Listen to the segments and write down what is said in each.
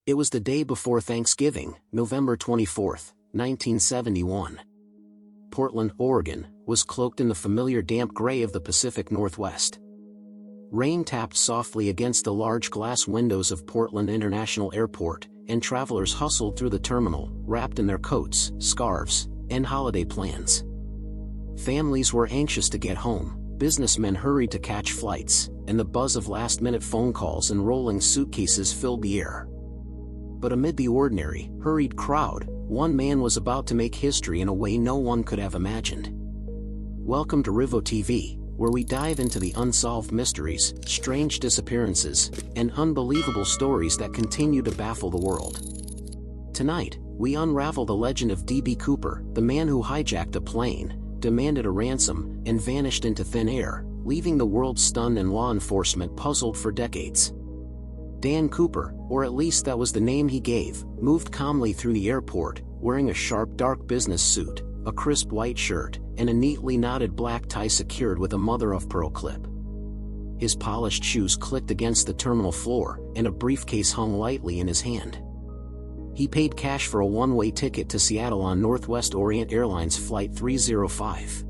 It was the day before Thanksgiving, November 24, 1971. Portland, Oregon, was cloaked in the familiar damp gray of the Pacific Northwest. Rain tapped softly against the large glass windows of Portland International Airport, and travelers hustled through the terminal, wrapped in their coats, scarves, and holiday plans. Families were anxious to get home, businessmen hurried to catch flights, and the buzz of last-minute phone calls and rolling suitcases filled the air. But amid the ordinary, hurried crowd, one man was about to make history in a way no one could have imagined. Welcome to RivoTV, where we dive into the unsolved mysteries, strange disappearances, and unbelievable stories that continue to baffle the world. Tonight, we unravel the legend of D.B. Cooper, the man who hijacked a plane, demanded a ransom, and vanished into thin air, leaving the world stunned and law enforcement puzzled for decades. Dan Cooper, or at least that was the name he gave, moved calmly through the airport, wearing a sharp dark business suit, a crisp white shirt, and a neatly knotted black tie secured with a mother-of-pearl clip. His polished shoes clicked against the terminal floor, and a briefcase hung lightly in his hand. He paid cash for a one-way ticket to Seattle on Northwest Orient Airlines Flight 305.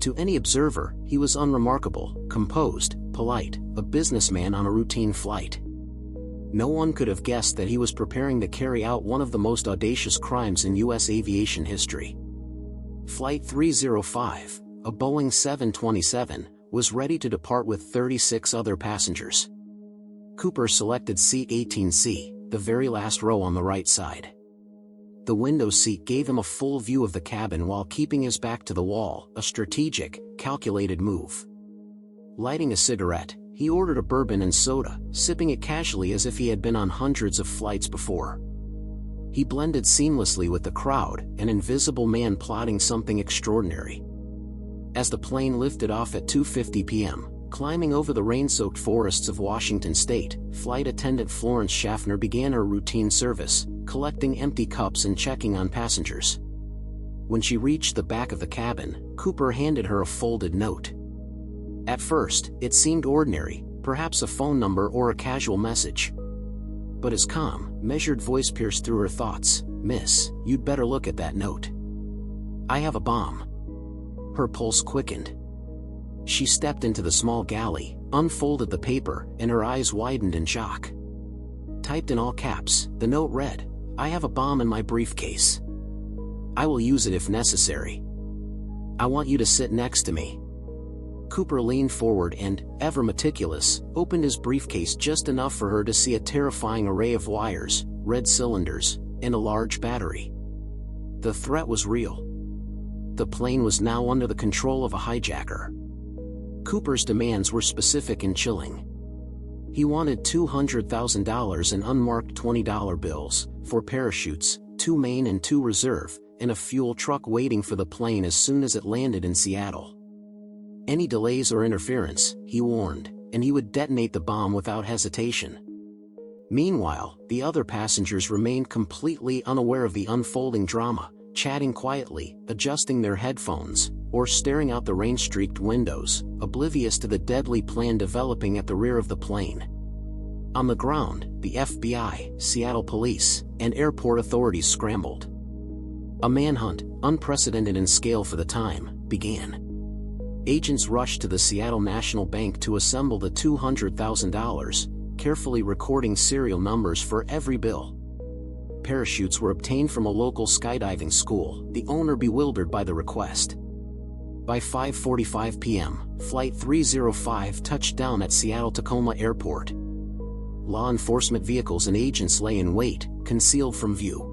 To any observer, he was unremarkable, composed, polite, a businessman on a routine flight. No one could have guessed that he was preparing to carry out one of the most audacious crimes in U.S. aviation history. Flight 305, a Boeing 727, was ready to depart with 36 other passengers. Cooper selected seat 18C, the very last row on the right side. The window seat gave him a full view of the cabin while keeping his back to the wall, a strategic, calculated move. Lighting a cigarette, he ordered a bourbon and soda, sipping it casually as if he had been on hundreds of flights before. He blended seamlessly with the crowd, an invisible man plotting something extraordinary. As the plane lifted off at 2:50 p.m., climbing over the rain-soaked forests of Washington state, flight attendant Florence Schaffner began her routine service, collecting empty cups and checking on passengers. When she reached the back of the cabin, Cooper handed her a folded note. At first, it seemed ordinary, perhaps a phone number or a casual message. But his calm, measured voice pierced through her thoughts. "Miss, you'd better look at that note. I have a bomb." Her pulse quickened. She stepped into the small galley, unfolded the paper, and her eyes widened in shock. Typed in all caps, the note read, "I have a bomb in my briefcase. I will use it if necessary. I want you to sit next to me." Cooper leaned forward and, ever meticulous, opened his briefcase just enough for her to see a terrifying array of wires, red cylinders, and a large battery. The threat was real. The plane was now under the control of a hijacker. Cooper's demands were specific and chilling. He wanted $200,000 in unmarked $20 bills, 4 parachutes, 2 main and 2 reserve, and a fuel truck waiting for the plane as soon as it landed in Seattle. Any delays or interference, he warned, and he would detonate the bomb without hesitation. Meanwhile, the other passengers remained completely unaware of the unfolding drama, chatting quietly, adjusting their headphones, or staring out the rain-streaked windows, oblivious to the deadly plan developing at the rear of the plane. On the ground, the FBI, Seattle police, and airport authorities scrambled. A manhunt, unprecedented in scale for the time, began. Agents rushed to the Seattle National Bank to assemble the $200,000, carefully recording serial numbers for every bill. Parachutes were obtained from a local skydiving school, the owner bewildered by the request. By 5:45 p.m., Flight 305 touched down at Seattle-Tacoma Airport. Law enforcement vehicles and agents lay in wait, concealed from view.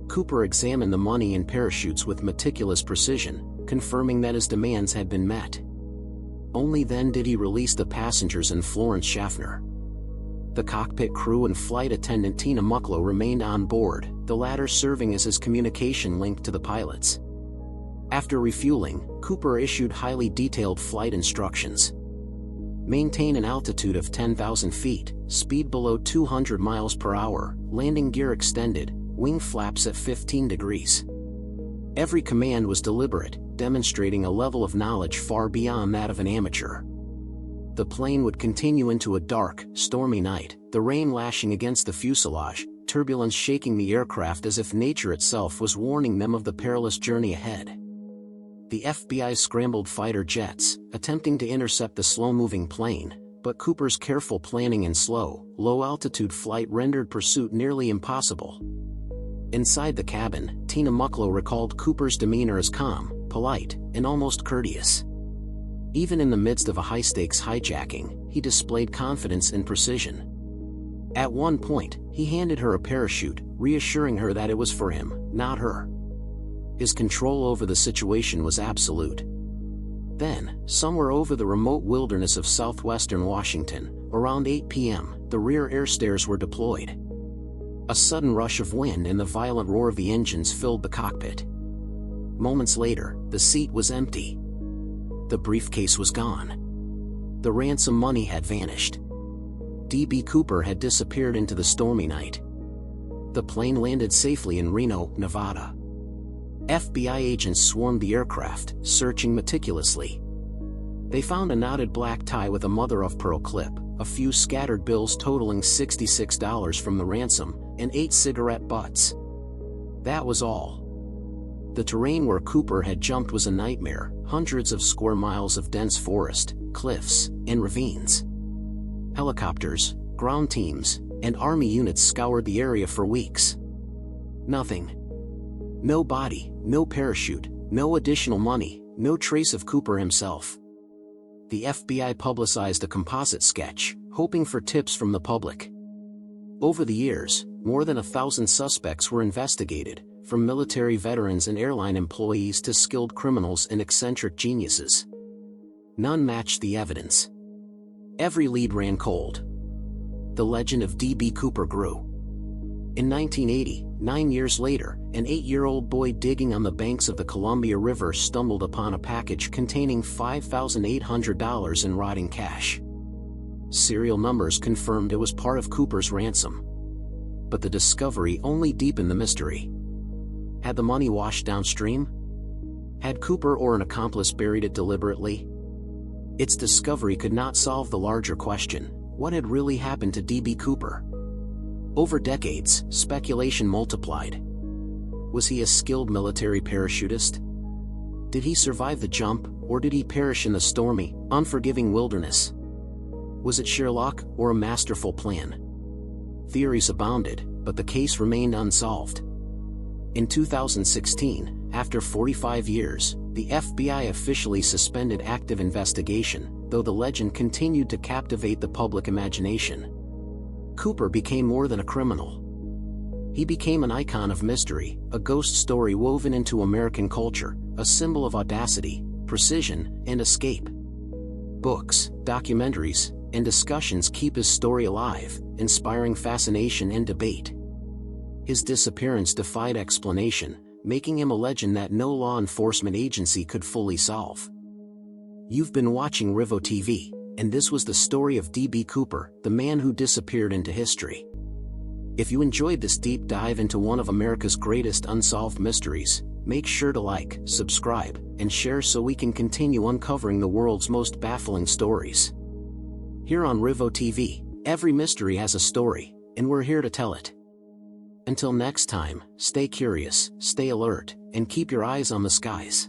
Cooper examined the money and parachutes with meticulous precision, confirming that his demands had been met. Only then did he release the passengers and Florence Schaffner. The cockpit crew and flight attendant Tina Mucklow remained on board, the latter serving as his communication link to the pilots. After refueling, Cooper issued highly detailed flight instructions. Maintain an altitude of 10,000 feet, speed below 200 miles per hour, landing gear extended, wing flaps at 15 degrees. Every command was deliberate, demonstrating a level of knowledge far beyond that of an amateur. The plane would continue into a dark, stormy night, the rain lashing against the fuselage, turbulence shaking the aircraft as if nature itself was warning them of the perilous journey ahead. The FBI scrambled fighter jets, attempting to intercept the slow-moving plane, but Cooper's careful planning and slow, low-altitude flight rendered pursuit nearly impossible. Inside the cabin, Tina Mucklow recalled Cooper's demeanor as calm, polite, and almost courteous. Even in the midst of a high-stakes hijacking, he displayed confidence and precision. At one point, he handed her a parachute, reassuring her that it was for him, not her. His control over the situation was absolute. Then, somewhere over the remote wilderness of southwestern Washington, around 8 p.m., the rear air stairs were deployed. A sudden rush of wind and the violent roar of the engines filled the cockpit. Moments later, the seat was empty. The briefcase was gone. The ransom money had vanished. D.B. Cooper had disappeared into the stormy night. The plane landed safely in Reno, Nevada. FBI agents swarmed the aircraft, searching meticulously. They found a knotted black tie with a mother-of-pearl clip, a few scattered bills totaling $66 from the ransom, and 8 cigarette butts. That was all. The terrain where Cooper had jumped was a nightmare, hundreds of square miles of dense forest, cliffs, and ravines. Helicopters, ground teams, and army units scoured the area for weeks. Nothing. No body, no parachute, no additional money, no trace of Cooper himself. The FBI publicized a composite sketch, hoping for tips from the public. Over the years, more than 1,000 suspects were investigated, from military veterans and airline employees to skilled criminals and eccentric geniuses. None matched the evidence. Every lead ran cold. The legend of D.B. Cooper grew. In 1980, 9 years later, an 8-year-old boy digging on the banks of the Columbia River stumbled upon a package containing $5,800 in rotting cash. Serial numbers confirmed it was part of Cooper's ransom. But the discovery only deepened the mystery. Had the money washed downstream? Had Cooper or an accomplice buried it deliberately? Its discovery could not solve the larger question: what had really happened to D.B. Cooper? Over decades, speculation multiplied. Was he a skilled military parachutist? Did he survive the jump, or did he perish in the stormy, unforgiving wilderness? Was it sheer luck, or a masterful plan? Theories abounded, but the case remained unsolved. In 2016, after 45 years, the FBI officially suspended active investigation, though the legend continued to captivate the public imagination. Cooper became more than a criminal. He became an icon of mystery, a ghost story woven into American culture, a symbol of audacity, precision, and escape. Books, documentaries, and discussions keep his story alive, inspiring fascination and debate. His disappearance defied explanation, making him a legend that no law enforcement agency could fully solve. You've been watching RivoTV, and this was the story of D.B. Cooper, the man who disappeared into history. If you enjoyed this deep dive into one of America's greatest unsolved mysteries, make sure to like, subscribe, and share so we can continue uncovering the world's most baffling stories. Here on RivoTV, every mystery has a story, and we're here to tell it. Until next time, stay curious, stay alert, and keep your eyes on the skies.